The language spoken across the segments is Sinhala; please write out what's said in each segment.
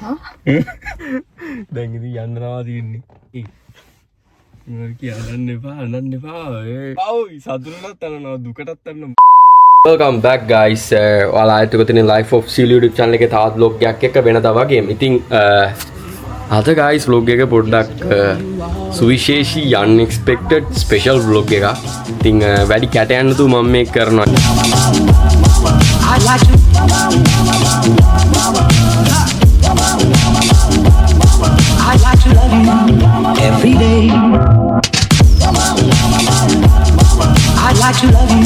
දැන් ඉතින් යන්නවා තියෙන්නේ. කියන්න එපා. ඔව් සතුටටත් යනවා දුකටත් යනවා. Welcome back guys. ඔයාලා ආයෙත් එකතු Life of Seal YouTube channel එකේ තවත් vlog එකක් එක්ක වෙනදා වගේම. ඉතින් අද guys vlog එක පොඩ්ඩක් සුවිශේෂී unexpected special vlog එකක්. ඉතින් වැඩි කැට යන්න තු මම මේක කරනවා. I like to love you every day. I like to love you,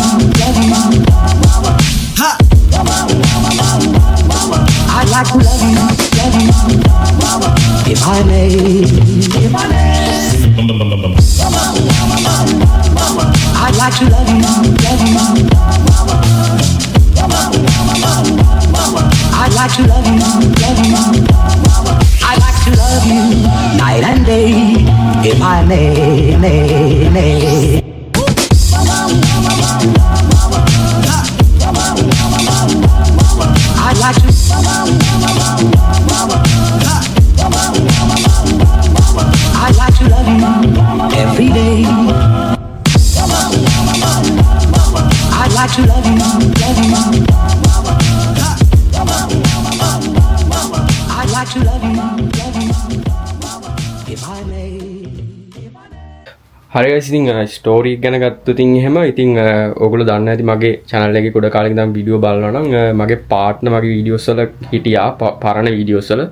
Ha! I like to love you, if I may. I like to love you, I like to love you, I like to love you night and day, if I may. I like to I like to love you every day. I like to love you, I like to love you, if I may. හරි guys ඉතින් ස්ටෝරි එක ගැන ගත්තොත් එහෙම ඉතින් ඔයගොල්ලෝ දන්න ඇති මගේ channel එකේ ගොඩ කාලෙක ඉඳන් වීඩියෝ බලනවා නම් මගේ පාර්ට්නර් මගේ වීඩියෝස් වල හිටියා පරණ වීඩියෝස් වල.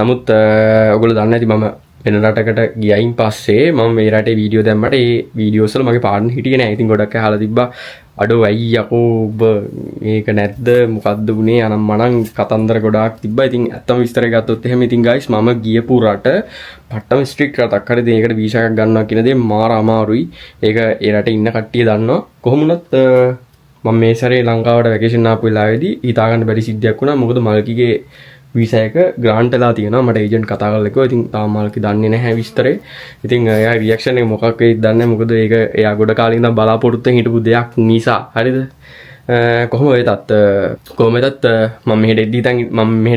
නමුත් ඔයගොල්ලෝ දන්න ඇති මම වෙන රටකට ගියයින් පස්සේ මම මේ රටේ වීඩියෝ දැම්මට ඒ වීඩියෝස් වල මගේ පාර්ට්නර් හිටියේ නැහැ. ඉතින් ගොඩක් අහලා තිබ්බා අඩෝ ඇයි යකෝ ඔබ මේක නැද්ද මොකද්ද වුනේ අනම් මනම් කතන්දර ගොඩාක් තිබ්බා. ඉතින් ඇත්තම විස්තරය ගත්තොත් එහෙම ඉතින් guys මම ගියපු රට පට්ටම ස්ට්‍රික්ට් රටක්. හරි ඉතින් ඒකට වීසා එකක් ගන්නවා කියන දේ මාර අමාරුයි. ඒක ඒ රටේ ඉන්න කට්ටිය දන්නවා. කොහොම වුණත් මම මේ සැරේ ලංකාවට වැකේෂන් ආපු වෙලාවේදී හිතා ගන්න බැරි සිද්ධියක් වුණා. මොකද මල්කිගේ වීසා එක ග්‍රාන්ට් වෙලා තියෙනවා. මට ඒජන්ට් කතා කරලා කිව්වා. ඉතින් තාම මල්කි දන්නේ නැහැ විස්තරේ. ඉතින් එයා රියැක්ෂන් එක මොකක් වෙයිද දන්නේ නැහැ. මොකද ඒක එයා ගොඩ කාලෙක ඉඳන් බලාපොරොත්තුෙන් හිටපු දෙයක් නිසා. හරිද? කොහොම වෙතත් මම මෙහෙට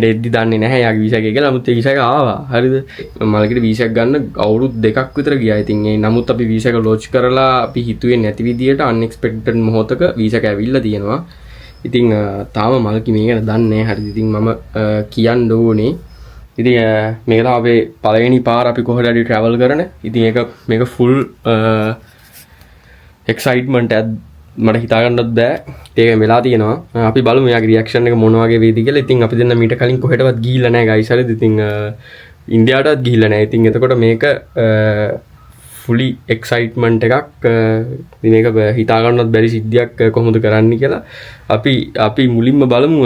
එද්දි දන්නේ නැහැ යාගේ වීසා එක කියලා. නමුත් ඒ වීසා එක ආවා. හරිද? මල්කිට වීසා එක ගන්න අවුරුදු 2ක් විතර ගියා. ඉතින් ඒ නමුත් අපි වීසා එක ලොන්ච් කරලා අපි හිතුවේ නැති විදියට unexpected මොහොතක වීසා එක ඇවිල්ලා තියෙනවා. ඉතින් තාම මල්කි මේක දන්නේ නැහැ. හරිද? ඉතින් මම කියන්න ඕනේ. ඉතින් මේක තමයි අපේ පළවෙනි පාර අපි කොහෙද හරි travel කරන. ඉතින් මේක full excitement එකක් මට හිතා ගන්නත් බෑ. ඒක වෙලා තියෙනවා. අපි බලමු එයාගේ රියැක්ෂන් එක මොන වගේ වේද කියලා. ඉතින් අපි දෙන්න මීට කලින් කොහෙටවත් ගිහිල්ලා නැහැ guys. හරිද? ඉතින් ඉන්දියාවටවත් ගිහිල්ලා නැහැ. ඉතින් එතකොට මේක fully excitement එකක්. ඉතින් මේක හිතා ගන්නවත් බැරි සිද්ධියක් කොහොමද කරන්න කියලා. අපි මුලින්ම බලමු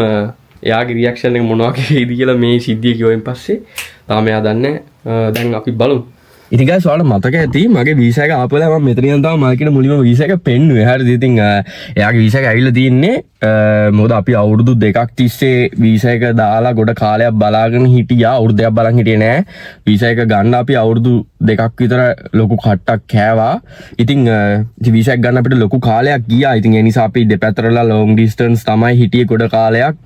එයාගේ රියැක්ෂන් එක මොන වගේ වේද කියලා මේ සිද්ධිය කිව්වෙන් පස්සේ. තාම එයා දන්නේ දැන් අපි බලමු. ඉතින් guys ඔයාලට මතක ඇති මගේ වීසා එක ආපුවලා මම මෙතන ඉඳන් තමයි මල්කිට මුලින්ම වීසා එක පෙන්නුවේ. හරිද? ඉතින් එයාගේ වීසා එක ඇවිල්ලා තියෙන්නේ මොකද අපි අවුරුදු 2ක් තිස්සේ වීසා එක දාලා ගොඩ කාලයක් බලාගෙන හිටියා. අවුරුද්දක් බලන් හිටියේ නෑ. වීසා එක ගන්න අපි අවුරුදු 2ක් විතර ලොකු කට්ටක් කෑවා. ඉතින් වීසා එක ගන්න අපිට ලොකු කාලයක් ගියා. ඉතින් ඒ නිසා අපි දෙපැත්තටලා long distance තමයි හිටියේ ගොඩ කාලයක්.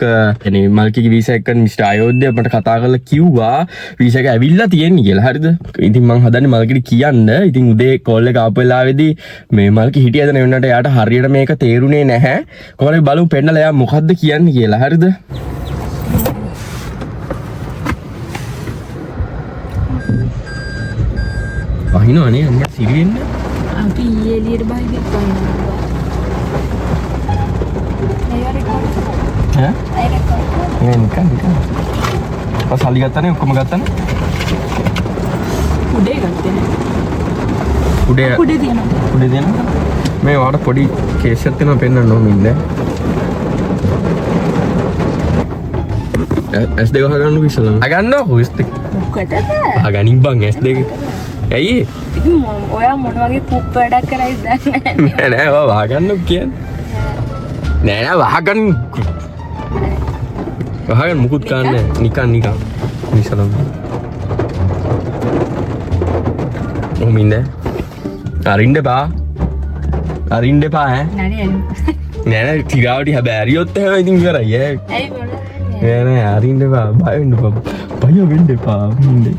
එනේ මල්කිගේ වීසා එක මිස්ටර් අයෝධ්‍ය මට කතා කරලා කිව්වා වීසා එක ඇවිල්ලා තියෙන්නේ කියලා. හරිද? ඉතින් මං හදන්නේ මල්කිට කියන්න. ඉතින් උදේ කෝල් එක ආපු වෙලාවේදී මේ මල්කි හිටියද නෙවෙන්නට එයාට හරියට මේක තේරුනේ නැහැ. කොහොමද බලමු පෙන්නලා එයා මොකද්ද කියන්නේ කියලා. හරිද? වහිනවනේ අන්න සිරියෙන්න. අපි ඊයේ එළියට බහිද්දි වහිනවා. අය රෙකෝඩ් ඈ? අය රෙකෝඩ්. නිකන්. සල්ලි ගත්තනේ ඔක්කොම ගත්තනේ. උඩේ ගත්තේ නෑ. උඩේ තියෙනවා. මේ වාට පොඩි කේස් එකක් තියෙනවා පෙන්නන්න ඕන ඉන්නේ. S2 ගහගන්නකො ඉස්සලා. අගන්නකො S2. මොකටද? අගනින් බං S2. ඇයි? ඉතින් ඔයා මොන වගේ පුප් වැඩක් කරයිද දන්නේ නැහැ. නෑ ඔයා වහගන්නකො කියන්නේ. නෑ වහගන්න. වහගන්න මුකුත් ගන්නෑ. නිකන්. ඉස්සලා. ඔමින්ද? අරින්න එපා ඈ. නෑ තිරාවටි හැබැයි ඇරියොත් එහෙම ඉතින් ඉවරයි ඈ. ඇයි මොකද? නෑ අරින්න එපා බය වෙන්න එපා බය වෙන්න එපා මුන්නේ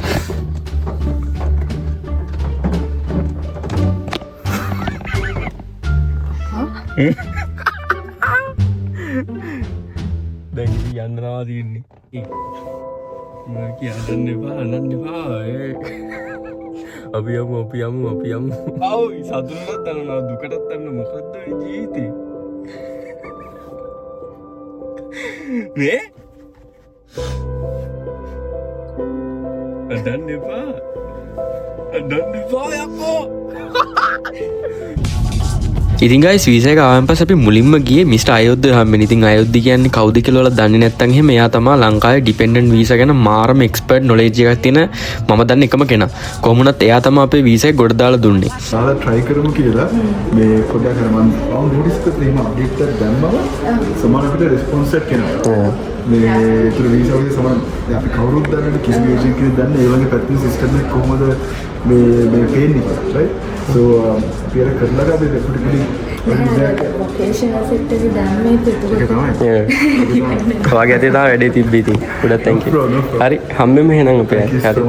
දැන් ඉතින් යන්නවා තියෙන්නේ මම කියන්න එපා අපි යමු ආව් සතුටටත් තනනවා දුකටත් තනන මොකද්ද මේ ජීවිතේ මේ අදන්න එපා යකෝ ඉතින් ගයිස් වීසා එක ආවන් පස්සේ අපි මුලින්ම ගියේ මිස්ටර් අයොද්ද හම්බෙන්න. ඉතින් අයොද්ද කියන්නේ කවුද කියලා ඔයාලා දන්නේ නැත්නම් එහෙම එයා තමයි ලංකාවේ ඩිපෙන්ඩන්ට් වීසා ගැන මාරම එක්ස්පර්ට් නොලෙජ් එකක් තියෙන මම දන්න එකම කෙනා. කොහොම වුණත් එයා තමයි අපේ වීසා එක ගොඩ දාලා දුන්නේ. සාලා try කරමු කියලා මේ පොඩ්ඩක් අර මම notice කරලා එහෙම update එකක් දැම්මම සමාන අපිට response එකක් එනවා. මේ ඒතර වීසා වගේ සමාන අපි කවුරුත් දන්නේ කිසි ඒජන්ට් කෙනෙක් දන්නේ ඒ වගේ පැත්තේ සිස්ටම් එක කොහොමද මේ පේන්නේ right so අපි අර කරලා අපි පොඩි ලොකේෂන් ඇසෙට් එක දැම්මේ පිටුට කවාගේ ඇතේ තා වැඩේ තිබ්බේ ඉතින් ගොඩක් thank you හරි හම්බෙමු එහෙනම් අපේ හරි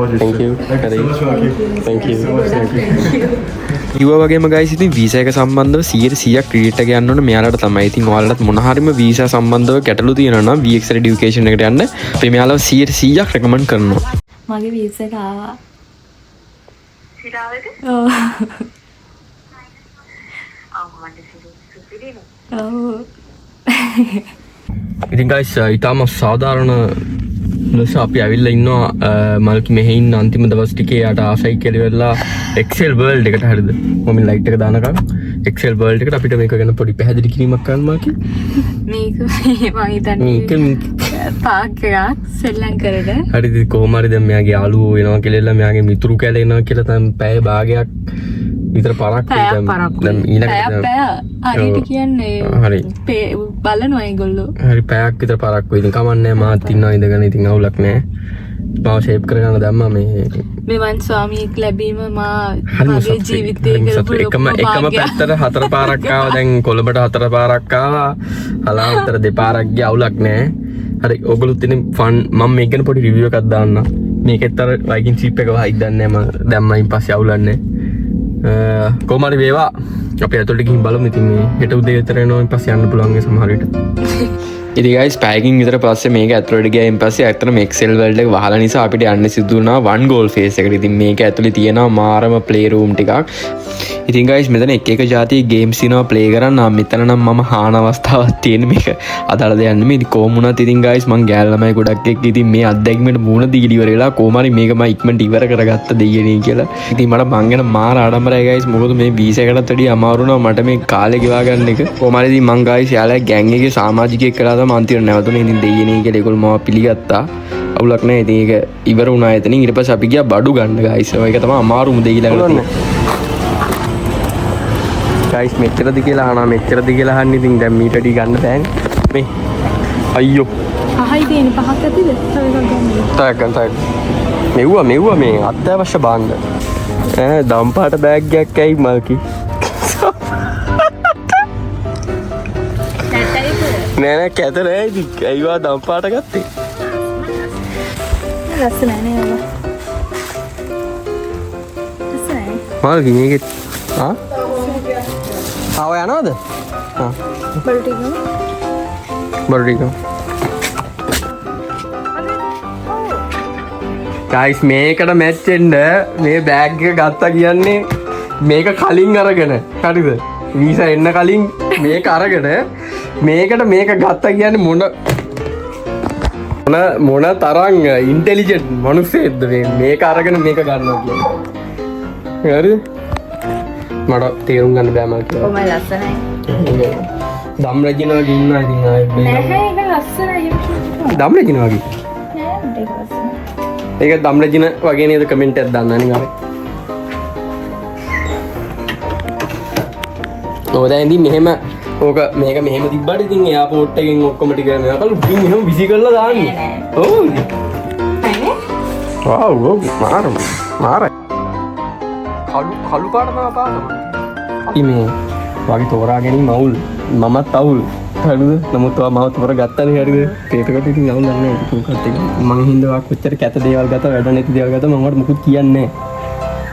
thank you ඉව වගේම ගයිස් ඉතින් වීසා එක සම්බන්ධව 100% ක්‍රියේට් එක යන්න ඕනේ මෙයාලට තමයි. ඉතින් ඔයාලටත් මොන හරිම වීසා සම්බන්ධව ගැටලු තියෙනවා නම් VXL education එකට යන්න අපි මෙයාලව 100% රෙකමන්ඩ් කරනවා. මගේ වීසා එක ආවා. සිරාවේද? ඔව්. අම්මට සිරින. ඔව්. ඉතින් ගයිස් ඊටම සාධාරණ ලෙස අපි ඇවිල්ලා ඉන්නවා මල්කි මෙහි ඉන්න අන්තිම දවස් ටිකේ යාට ආසයි කියලා වෙලා Excel World එකට හරිද මම ලයිට් එක දානකම් Excel World එකට අපිට මේක ගැන පොඩි පැහැදිලි කිරීමක් කරන්න මාකි මේක මම හිතන්නේ පාක් එකක් සෙල්ලම් කරලා හරිද කොහොම හරි දැන් මෙයාගේ යාළුවෝ එනවා කියලා මෙයාගේ මිතුරු කැලේ එනවා කියලා තමයි පැය භාගයක් විතර පරක් දැන් ඊළඟට හරියට කියන්නේ හරි බලනවා ඒගොල්ලෝ හරි පැයක් විතර පරක් වෙයි ඉතින් කමන්නේ මාත් ඉන්නවා ඉඳගෙන ඉතින් අවුලක් නැහැ මාව ෂේප් කරගන්න දැම්මා මේ මෙවන් ස්වාමියෙක් ලැබීම මගේ ජීවිතේ කරපු එකම පැත්තට හතර පාරක් ආවා දැන් කොළඹට හතර පාරක් ආවා හලාවතර දෙපාරක් ගියා අවුලක් නැහැ හරි ඔයගොල්ලොත් ඉතින් ෆන් මම මේක ගැන පොඩි රිවිව් එකක් දාන්න මේකෙත් අර වයිකින් ෂිප් එක වහයි දන්නේ නැහැ මම දැම්මයින් පස්සේ අවුලක් නැහැ කොහොම හරි වේවා අපි ඇතුළට ගිහින් බලමු ඉතින් මේ හෙට උදේ විතර එනවා ඊපස්සේ යන්න පුළුවන් ඒ සමහර විට ඉතින් guys පැයකින් විතර පස්සේ මේක ඇතුළට ගියායින් පස්සේ ඇත්තටම Excel World එක වහලා නිසා අපිට යන්න සිදු වුණා one goal phase එකට. ඉතින් මේක ඇතුළේ තියෙනවා මාරම play room ටිකක්. ඉතින් guys මෙතන එක જાතියේ games දිනවා play කරන්න. මෙතන නම් මම හාන අවස්ථාවක් තියෙන මේක අදාළ දෙයක් නෙමෙයි. ඉතින් කොහොම වුණත් ඉතින් guys මං ගෑල් ළමයි ගොඩක් එක්ක ඉතින් මේ අත්දැකීමට මුණ දීලා ඉවර වෙලා කොහොම හරි මේක මම ඉක්මනට ඉවර කරගත්ත දෙයියනේ කියලා. ඉතින් මට මං ගැන මාර ආඩම්බරයි guys. මොකද මේ වීසා එකටත් වැඩිය අමාරු වුණා මට මේ කාලේ ගෙවා ගන්න එක. කොහොම හරි ඉතින් මං guys යාළුවා gang එකේ සමාජිකයෙක් කියලා තමයි අන්තිමට නැවතුනේ. ඉතින් දෙයියනේ කියලා ඒගොල්ලෝ මාව පිළිගත්තා. අවුලක් නැහැ. ඉතින් ඒක ඉවර වුණා එතනින්. ඊට පස්සේ අපි ගියා බඩු ගන්න guys. ඒක තමයි අමාරුම දෙය ඊළඟට. guys මෙච්චරද කියලා අහනවා මෙච්චරද කියලා අහන්නේ. ඉතින් දැන් මීට ඩි ගන්න බෑන්. මේ අයියෝ. පහයි තියෙන පහක් ඇතිද? තව එකක් ගන්න. තාක් මෙව්වා මේ අත්‍යවශ්‍ය භාණ්ඩ. දම්පාට බෑග් එකක් ඇයි මල්කි. නෑ කැත නෑ ඉතින් ඇයිවා දම්පාට ගත්තේ? ලස්සනයි නේද? ලස්සනයි. මල්කි මේකෙත් ආව යනවද? බඩු ටික. ගයිස් මේකට මැච් වෙන්න මේ බෑග් එක ගත්තා කියන්නේ මේක කලින් අරගෙන හරිද? වීසා එන්න කලින් මේක අරගෙන මේකට මේක ගත්තා කියන්නේ මොන තරම් ඉන්ටෙලිජන්ට් මිනිස්සෙක්ද මේක අරගෙන මේක ගන්නවා කියන්නේ. හරිද? මට තේරුම් ගන්න බෑ මම කියලා. කොහමද ලස්සනයි? දම් රජිනා වගේ ඉන්නවා ඉතින් ආයෙත් නැහැ ඒක ලස්සනයි. දම් රජිනා වගේ. නෑ ඒක ලස්සනයි. ඒක දම් රජිනා වගේ නේද කමෙන්ට් එකක් දාන්න අනිත් ආරේ. ඔය දැන් ඉතින් මෙහෙම ඕක මේක මෙහෙම තිබ්බට ඉතින් එයාපෝට් එකෙන් ඔක්කොම ටික මේකලු ඉතින් එහෙම විසි කරලා දාන්නේ. ඔව්. නෑ. වව් මාරයි. කළු පාට තමයි පාටම. ඉතින් මේ වගේ තෝරා ගැනීම අවුල් මමත් අවුල් හරිද? නමුත් ඔයා මාව තොර ගත්තනේ හරිද? ඒකට ඉතින් යවුන් දන්නේ නැහැ කුකට් එක. මං හින්දා කොච්චර කැත දේවල් ගත්තා වැඩ නැති දේවල් ගත්තා මම වට මුකුත් කියන්නේ නැහැ.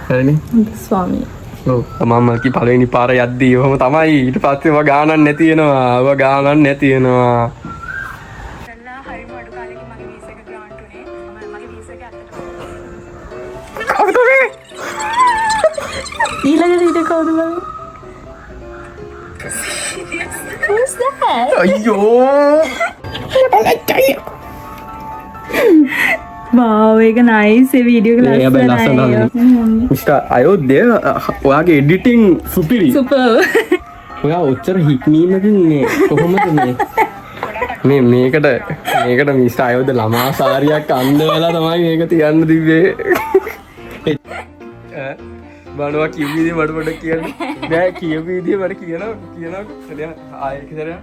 හරිනේ? ස්වාමී. ඔව්. මමල්කි පළවෙනි පාර යද්දී ඔහම තමයි. ඊට පස්සේ ඔයා ගානක් නැති වෙනවා. ඔයා ගානක් නැති වෙනවා. හරිම අඩු කාලෙකින් මගේ වීසා එක ග්‍රාන්ට් උනේ. මගේ වීසා එක අතට ඊළඟට ඊට කවුද බලන්නේ? Who's that? අයියෝ. Wow, ඒක nice. ඒ වීඩියෝ එක ලස්සනයි. මිස්ටර් අයෝධ්‍ය ඔයාගේ එඩිටිං සුපිරි. Super. ඔයා ඔච්චර හික්මීමකින් මේ කොහොමද මේකට මිස්ටර් අයෝධ්‍ය ළමා සාරියක් අන්ද වෙලා තමයි මේක තියන්න තිබ්බේ. බණවා කිව්විදී මට පොඩ්ඩක් කියන්න. නෑ කියවිදී මට කියනවා ආයෙ කිසරයක්.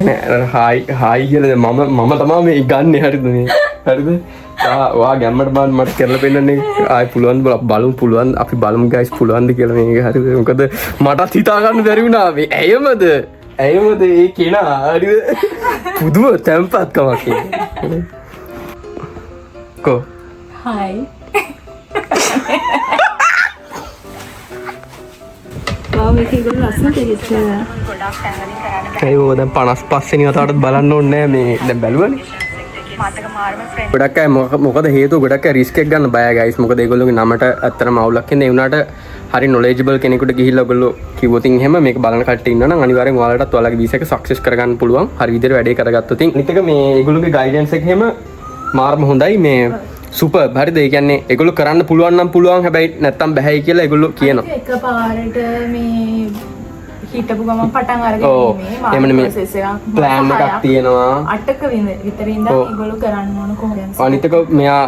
නෑ හායි කියලා මම තමයි මේ ගන්න හරිද මේ හරිද ඔයා ගැම්මට බාන්න මට කරලා පෙන්නන්නේ ආයි පුළුවන් බලමු පුළුවන් අපි බලමු ගයිස් පුළුවන්ද කියලා මේක හරිද මොකද මටත් හිතා ගන්න බැරි වුණා මේ ඇයමද ඒ කෙනා හරිද පුදුම තැම්පත්කමක් කො Hi. Wow, මේක ඒගොල්ලෝ ලස්සනට ගෙච්චා. ගොඩක් තැන්වලින් කරන්න ඒක දැන් 55 වෙනි වතාවටත් බලන්න ඕනේ නෑ මේ දැන් බැලුවනේ මාතක මාර්ම ෆ්‍රෙන්ඩ්. ගොඩක් අය මොකද හේතුව ගොඩක් අය රිස්ක් එක ගන්න බයයි ගයිස් මොකද ඒගොල්ලෝගේ නමට ඇත්තටම අවුලක් ඉන්නේ ඒ වුණාට හරි නොලෙජබල් කෙනෙකුට ගිහිල්ලා ඔයගොල්ලෝ කිව්වොත් එහෙම මේක බලන කට්ටිය ඉන්නවා නම් අනිවාර්යෙන් ඔයාලටත් ඔයාලගේ වීසා එක සක්සස් කරගන්න පුළුවන් හරි විදිහට වැඩේ කරගත්තොත් අනිත් එක මේ ඒගොල්ලෝගේ ගයිඩන්ස් එක එහෙම මාර්ම හොඳයි මේ සුපර් හරිද ඒ කියන්නේ ඒගොල්ලෝ කරන්න පුළුවන් නම් පුළුවන් හැබැයි නැත්තම් බැහැයි කියලා ඒගොල්ලෝ කියනවා එකපාරට මේ හිටපු ගමන් පටන් අරගෙන එමනේ මේ ප්ලෑන් එකක් තියෙනවා 8ක විතර ඉඳන් ඒගොල්ලෝ කරන්න ඕන කොහොමද අනිත් එක මෙයා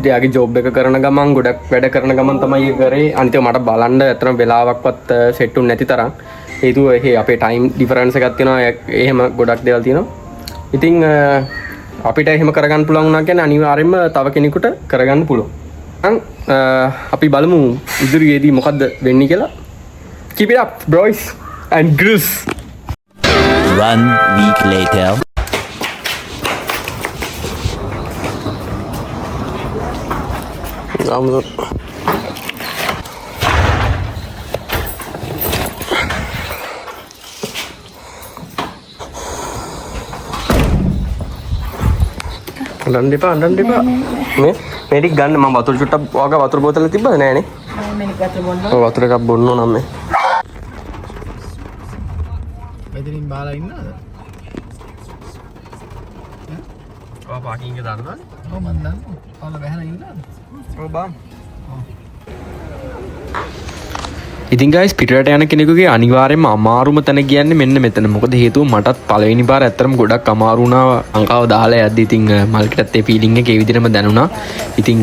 එයාගේ ජොබ් එක කරන ගමන් ගොඩක් වැඩ කරන ගමන් තමයි ඒක කරේ අනිත් එක මට බලන්න ඇත්තටම වෙලාවක්වත් සෙට් උන්නේ නැති තරම් හේතුව ඒ අපේ ටයිම් ඩිෆරන්ස් එකක් තියෙනවා එහෙම ගොඩක් දේවල් තියෙනවා ඉතින් අපිට එහෙම කරගන්න පුළුවන් වුණා කියන්නේ අනිවාර්යයෙන්ම තව කෙනෙකුට කරගන්න පුළුවන්. අපි බලමු ඉදිරියේදී මොකද්ද වෙන්නේ කියලා. Keep it up boys and girls. 1 week later. අඬන්න එපා මේ ටික ගන්න මම වතුර චුට්ටක් වගේ වතුර බෝතලෙ තිබ්බද නෑනේ මම වතුර එකක් බොන්න ඕන මේ මෙතනින් බාලා ඉන්නවද? ඔයා පාකින් එක දාන්නද? ඔව් මන් දන්නවා. ඔයාලා බහැලා ඉන්නවද? ඔව් බාම්. ඉතින් ගයිස් පිටරට යන කෙනෙකුගේ අනිවාර්යයෙන්ම අමාරුම තැන කියන්නේ මෙන්න මෙතන. මොකද හේතුව මටත් පළවෙනි පාර ඇත්තටම ගොඩක් අමාරු වුණා ලංකාව දාලා යද්දි. ඉතින් මල්කිටත් ඒ ෆීලිං එක ඒ විදිහටම දැනුණා. ඉතින්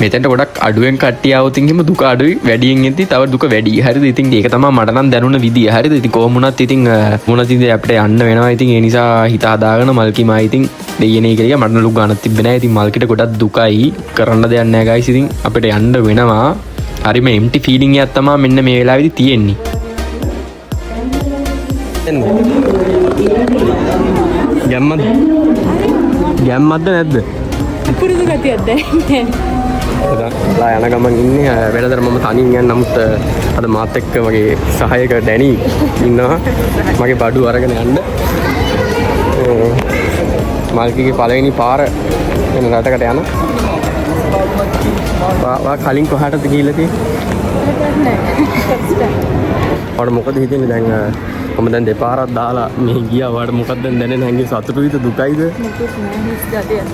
මෙතෙන්ට ගොඩක් අඩුවෙන් කට්ටිය આવුත් එහෙම දුක අඩුයි වැඩියෙන් එද්දි තව දුක වැඩි. හරිද? ඉතින් ඒක තමයි මට නම් දැනුණ විදිය. හරිද? ඉතින් කොහොම වුණත් ඉතින් මොනවද ඉතින් අපිට යන්න වෙනවා. ඉතින් ඒ නිසා හිත හදාගෙන මල්කිමා ඉතින් දෙයනේ කියලා මට ලුක් ගන්නත් තිබ්බේ නැහැ. ඉතින් මල්කිට ගොඩක් දුකයි කරන්න දෙයක් නැහැ ගයිස්. ඉතින් අපිට යන්න වෙනවා. හරිම එම්ටි ෆීලිං එකක් තමයි මෙන්න මේ වෙලාවේදී තියෙන්නේ. ගැම්මක්ද නැද්ද? පුරුදු ගතියක්ද? ලා යන ගමන් ඉන්නේ වෙනදට මම තනියෙන් යන නමුත් අද මාත් එක්ක මගේ සහායක ඩැනි ඉන්නවා. මගේ බඩු අරගෙන යන්න. මල්කිගේ පළවෙනි පාර වෙන රටකට යන. වා කලින් කොහාටද ගිහිල්ලා තියෙන්නේ? ඔයාලා මොකද හිතන්නේ දැන් මම දැන් දෙපාරක් දාලා මේ ගියා. ඔයාලට මොකක්ද දැන් දැනෙන්නේ? හැංගේ සතුටුයිද දුකයිද? මොකද හිස් ගතියක්.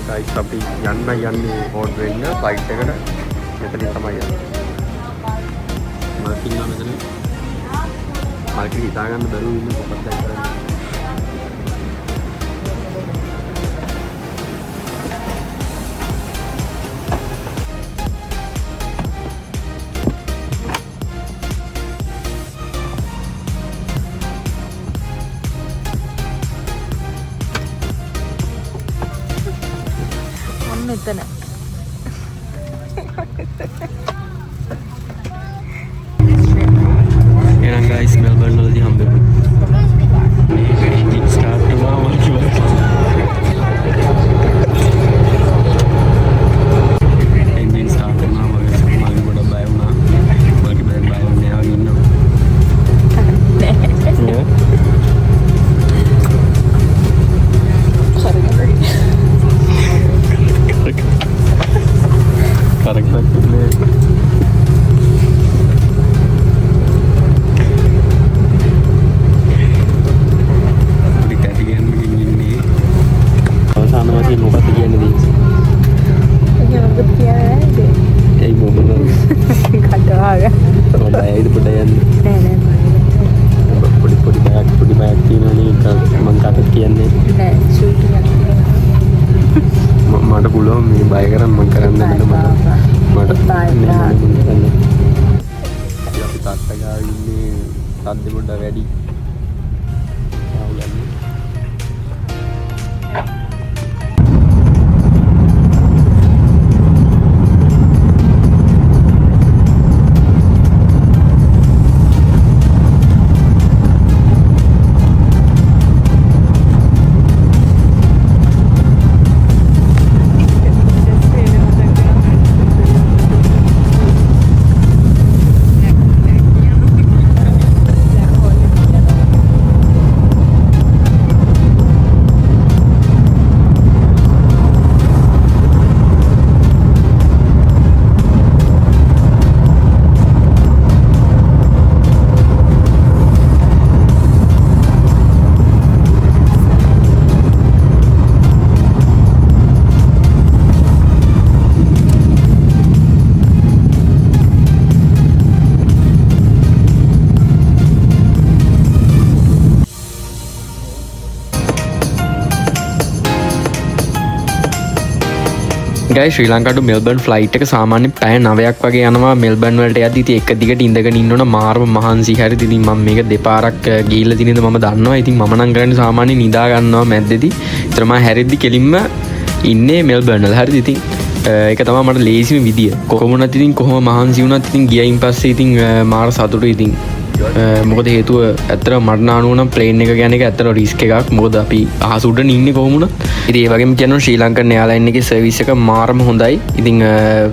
ගයිස් අපි යන්නේ බෝඩ් වෙන්න ෆ්ලයිට් එකට මෙතනින් තමයි යන්නේ. මම ඉන්නවා මෙතන. මල්කි හිතා ගන්න බැරුව ඉන්නේ මොකක්ද කරන්නේ. ඔතන. එහෙනම් guys මෙල්බර්න් වලදී හම්බෙමු. මේක ස්ටාර්ට් වුණා මම කිව්වා. එන්ජින් ස්ටාර්ට් වුණා මම ගොඩක් බය වුණා. මට බය වුණේ ආව ඉන්නවා. මට පුළුවන් මේ බය කරන් මම කරන්න මට අපි තාත්තා ගාව ඉන්නේ සද්ද පොඩ්ඩක් වැඩි. ගයි ශ්‍රී ලංකාවට මෙල්බර්න් ෆ්ලයිට් එක සාමාන්‍යයෙන් පැය 9ක් වගේ යනවා මෙල්බර්න් වලට යද්දි. ඉතින් එක දිගට ඉඳගෙන ඉන්න ඕන මාර්ම මහන්සි හැරි. ඉතින් මම මේක දෙපාරක් ගිහිල්ලා දිනේද මම දන්නවා. ඉතින් මම නම් කරන්නේ සාමාන්‍යයෙන් නිදා ගන්නවා මැද්දේදී. ඒතර මම හැරෙද්දි කෙලින්ම ඉන්නේ මෙල්බර්න් වල. හරිද? ඉතින් ඒක තමයි මට ලේසිම විදිය. කොහොම වුණත් ඉතින් කොහොම මහන්සි වුණත් ඉතින් ගියයින් පස්සේ ඉතින් මාර සතුටුයි ඉතින්. මොකද හේතුව ඇත්තට මට නානුව නම් ප්ලේන් එක ගැන එක ඇත්තට රිස්ක් එකක්. මොකද අපි අහස උඩන ඉන්නේ කොහොම වුණත්. ඉතින් ඒ වගේම කියනවා ශ්‍රී ලංකන් එයාලයින් එකේ සර්විස් එක මාරම හොඳයි. ඉතින්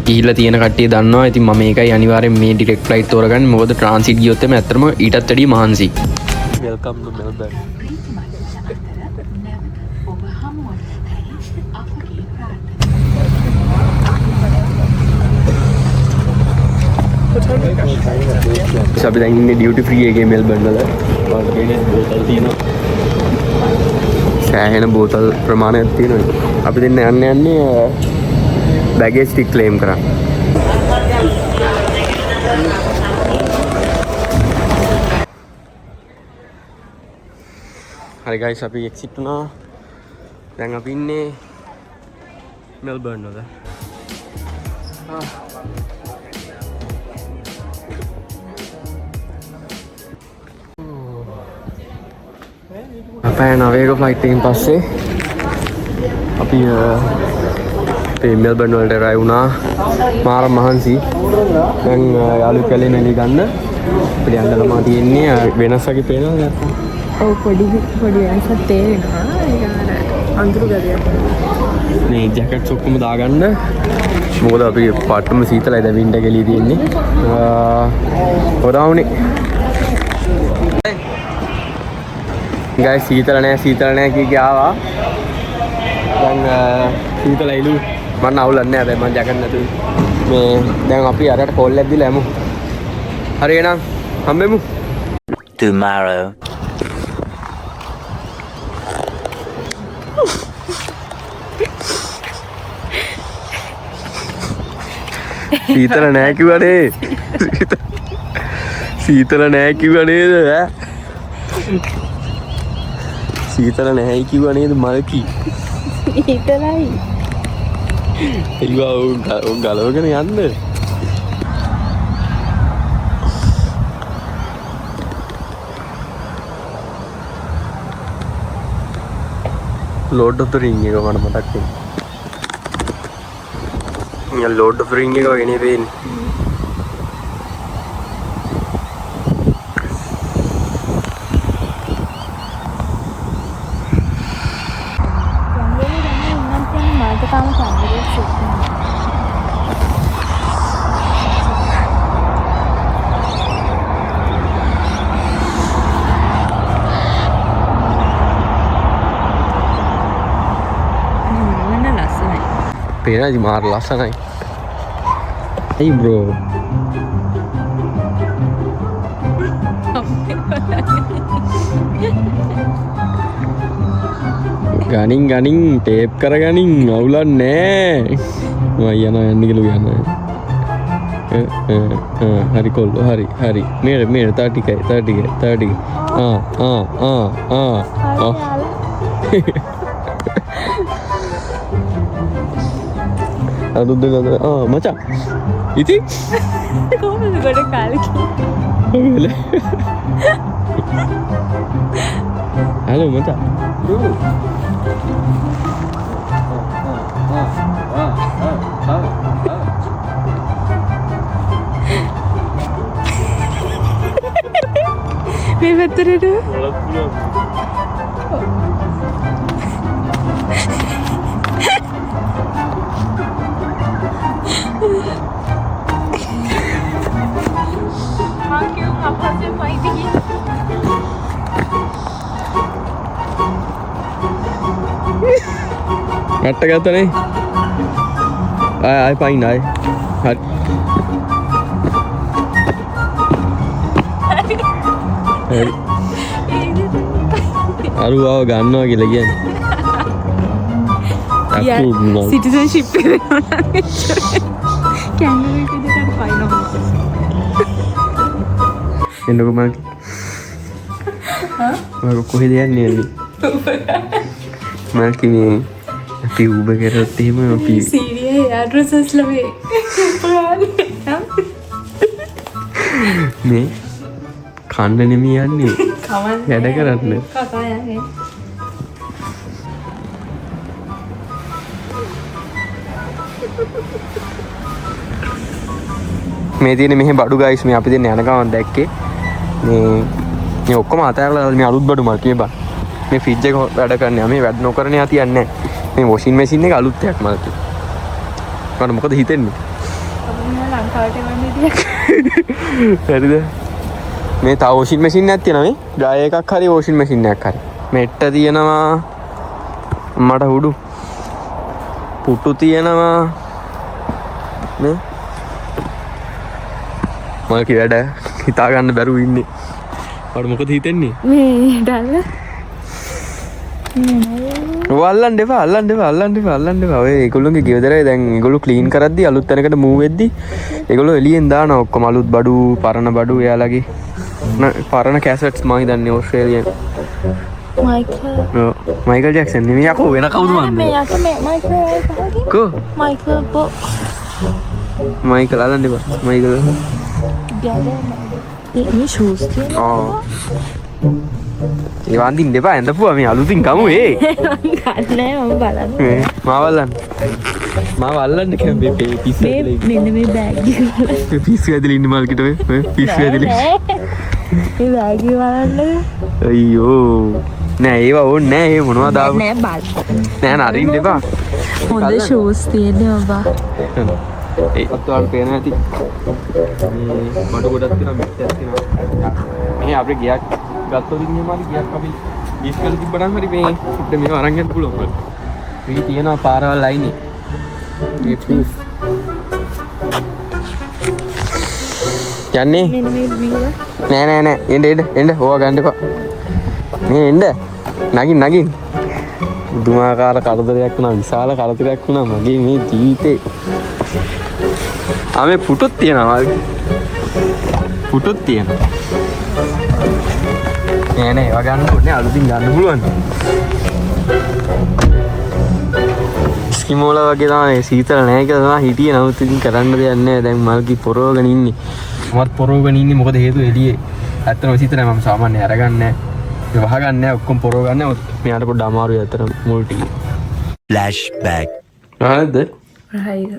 ගිහිල්ලා තියෙන කට්ටිය දන්නවා. ඉතින් මම මේකයි අනිවාර්යෙන් මේ ඩිරෙක්ට් ෆ්ලයිට් තෝරගන්නේ. මොකද ට්‍රාන්සිට් ගියොත් එමේ ඇත්තටම ඊටත් වැඩිය මහන්සි. වෙල්කම් ටු මෙල්බර්න්. අපි දැන් ඉන්නේ ඩියුටි ෆ්‍රී එකේ මෙල්බර්න් වල. වගේ බෝතල් තියෙනවා. සෑහෙන බෝතල් ප්‍රමාණයක් තියෙනවා. අපි දෙන්න යන්නේ බැගේජ් ටික ක්ලේම් කරා. හරි ගයිස් අපි එක්සිට් වුණා. දැන් අපි ඉන්නේ මෙල්බර්න් වල. පැය 9ක ෆ්ලයිට් එකකින් පස්සේ අපි අපේ මෙල්බර්න් වලට arrive වුණා. මාර මහන්සි. දැන් යාළුවෙක් කැලේ නෙලි ගන්න. අපිට යන්න ළමා තියෙන්නේ වෙනස් වගේ පේනවා නැත්නම්. ඔව් පොඩි වෙනසක් තේරෙනවා. ඒක අර අඳුරු ගතියක්. මේ ජැකට්ස් ඔක්කොම දාගන්න. මොකද අපි පාටම සීතලයි දැන් වින්ටර් ගෙලිය තියෙන්නේ. ඔදාවුනේ. ගයි සීතල නෑ කිය ආවා. දැන් සීතලයිලු මම අවුලක් නෑ. දැන් මම ජැකට් නැතුව මේ දැන් අපි අරකට කෝල් එකක් දීලා යමු. හරි එහෙනම් හම්බෙමු. Tomorrow. සීතල නෑ කිව්වනේ. සීතල නෑ කිව්වා නේද ඈ? සීතල නැහැයි කිව්වා නේද මල්කි? සීතලයි. ඒවා උන් ගලවගෙන යන්න. ලෝඩ් ඔෆ් ද රින් එක මට මතක් වෙනවා. ලෝඩ් ඔෆ් රින් එක වගේ නේ පේන්නේ. පේනදි මාර ලස්සනයි. Hey bro. ගනින් ටේප් කරගනින් අවුලක් නෑ. මම යන්න කියලා යන්න. හරි කොල්ලෝ හරි. මේ තා ටිකයි. අදුද්ද ගද මචං ඉතින් කොහොමද ගොඩ කාලෙක හලෝ මචං මේ පැත්තට ගත්ත ගත්තනේ ආයි පයින් ආයි හරි අරුවාව ගන්නවා කියලා කියන්නේ සිටිසන්ෂිප් එක කැමරා එක දෙකට පයින්නවා එන්නකො මම කොහෙද යන්නේ මම කිව්වේ අපි උබ කරොත් එහෙම අපි සීරියස් ඇඩ්‍රසස් ලවේ මේ කන්න නෙමෙයි යන්නේ වැඩ කරන්න කකා යන්නේ මේ තියෙන මෙහෙ බඩු ගයිස් මේ අපි දෙන්න යන ගමන් දැක්කේ මේ ඔක්කොම අතහැරලා මේ අලුත් බඩු මල් කියපන් මේ ෆ්‍රිජ් එක වැඩ කරන්නේ මේ වැඩ නොකරන යා තියන්නේ මේ වොෂින් මැෂින් එක අලුත් එකක් මල් කිව්වා. මට මොකද හිතෙන්නේ? ලංකාවට එවන්නේ දියක්. හරිද? මේ තව වොෂින් මැෂින් එකක් තියෙනවා මේ. ඩ්‍රයි එකක් හරි වොෂින් මැෂින් එකක් හරි. මෙට්ට තියෙනවා. මට හුඩු. පුටු තියෙනවා. නේ? මම කි වැඩ හිතා ගන්න බැරුව ඉන්නේ. මට මොකද හිතෙන්නේ? මේ ඩල්ල අල්ලන්න එපා. ඔය ඒගොල්ලෝගේ ගෙදරේ දැන් ඒගොල්ලෝ ක්ලීන් කරද්දි අලුත් තැනකට මූව් වෙද්දි ඒගොල්ලෝ එළියෙන් දානවා ඔක්කොම අලුත් බඩු, පරණ බඩු එයාලගේ. පරණ කැසට්ස් මම හිතන්නේ ඕස්ට්‍රේලියන්. මයිකල් ජැක්සන් නෙමෙයි යකෝ වෙන කවුද මන්ද? මයිකල් අල්ලන්න එපා. මයිකල්. මේ ෂූස් ආ. ඒ වන්දින් දෙපා ඇඳපුවා මේ අලුතින් ගමු ඒ. ගන්නෑ මම බලන්න. මාව අල්ලන්න කැම්බේ පිස්සු ඇදලා ඉන්නේ. මෙන්න මේ බෑග් එක. පිස්සු ඇදලා ඉන්නේ මල්කිට ඔය පිස්සු ඇදලා. මේ බෑග් එක බලන්න. අයියෝ. නෑ ඒව ඕනේ නෑ ඒ මොනවද ආව. නෑ බල්. නෑ නරින්න එපා. හොඳ ෂූස් තියෙන්නේ ඔබා. ඒ අත්වල පේන ඇති. මේ බඩු ගොඩක් තියෙනවා මෙට්ටයක් තියෙනවා. මේ අපේ ගියක් ගත්තොත් ඉන්නේ මාරි ගියක් අපි ඉස්කල් තිබ්බනම් හරි මේ අපිට මේව අරන් යන්න පුළුවන්. මේ තියෙනවා පාරවල් ලයින් එක. මේ ප්‍රූෆ්. යන්නේ මෙන්න මේ වීව. නෑ එන්න ඕවා ගන්න එපා. මේ එන්න නගින් දුමාකාර කරදරයක් වුණා විශාල කරදරයක් වුණා මගේ මේ ජීවිතේ. ආ මේ පුටුත් තියෙනවා. නෑ ඒවා ගන්න ඕනේ අලුතින් ගන්න පුළුවන්. ස්කිමෝලා වගේ තමයි සීතල නැහැ කියලා තමයි හිටියේ. නමුත් ඉතින් කරන්න දෙයක් නැහැ. දැන් මල්කි පොරවගෙන ඉන්නේ. මමත් පොරවගෙන ඉන්නේ මොකද හේතුව එළියේ. ඇත්තටම සීතල මම සාමාන්‍ය අරගන්නේ නැහැ. ඒ වහගන්නේ නැහැ. ඔක්කොම පොරව ගන්න. මෙයාට පොඩ්ඩ අමාරුයි ඇත්තටම මුල් ටික. Flashback. ආනද? රයිද.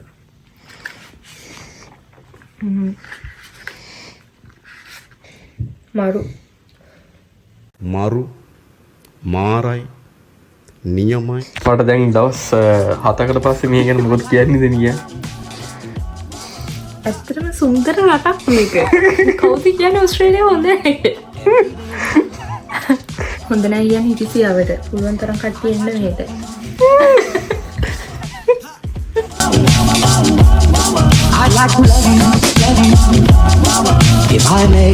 මරු මරු මාරයි නියමයි මට දැන් දවස් 7කට පස්සේ මේ ගැන මොකද කියන්නේ දෙනිය. ඇත්තටම සුන්දර රටක් මේක. කවුද කියන්නේ ඕස්ට්‍රේලියාව හොඳ නැහැ. හොඳ නැහැ කියන්නේ හිටිසියාවට. පුළුවන් තරම් කට්ටිය එන්න මෙහෙට. I'd like to love you, if I may.